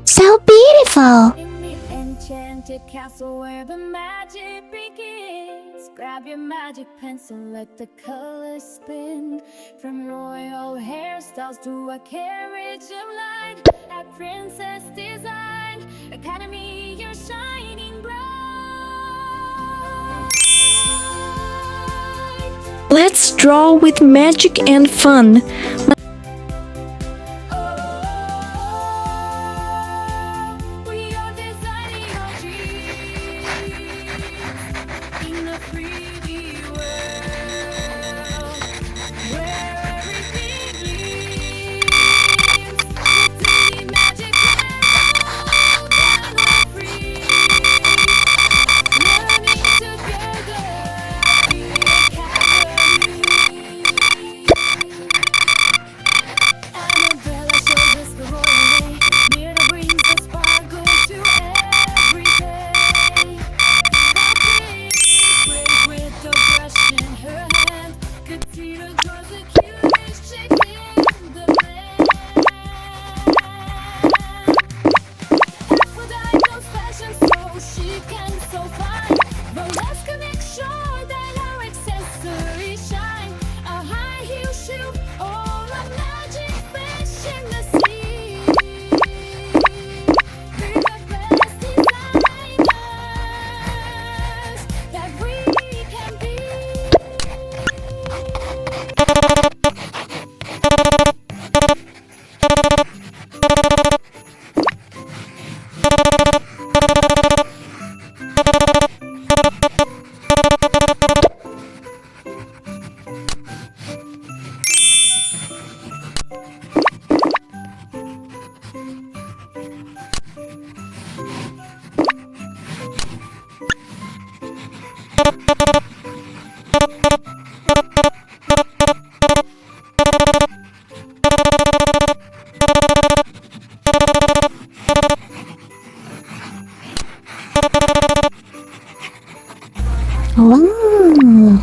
So beautiful! In the enchanted castle where the magic begins, grab your magic pencil, let the colors spin. From royal hairstyles to a carriage of light, at Princess Design Academy, you're shining bright. Let's draw with magic and fun. We are designing our dreams in a 3D world where everything gleams. With tiny magic pencils and we're free, learning together at the Academy. Annabella shows us the royal way. Mirna brings the sparkle to every day. Brave with the brush in her hand. Katina draws the cutest shapes in the land. Aphrodite knows fashion so she can so fine. Valeska makes sure that our accessories shine. A high heel shoe, all a magic fish in the sea. We're the best designers that we can be. Wow!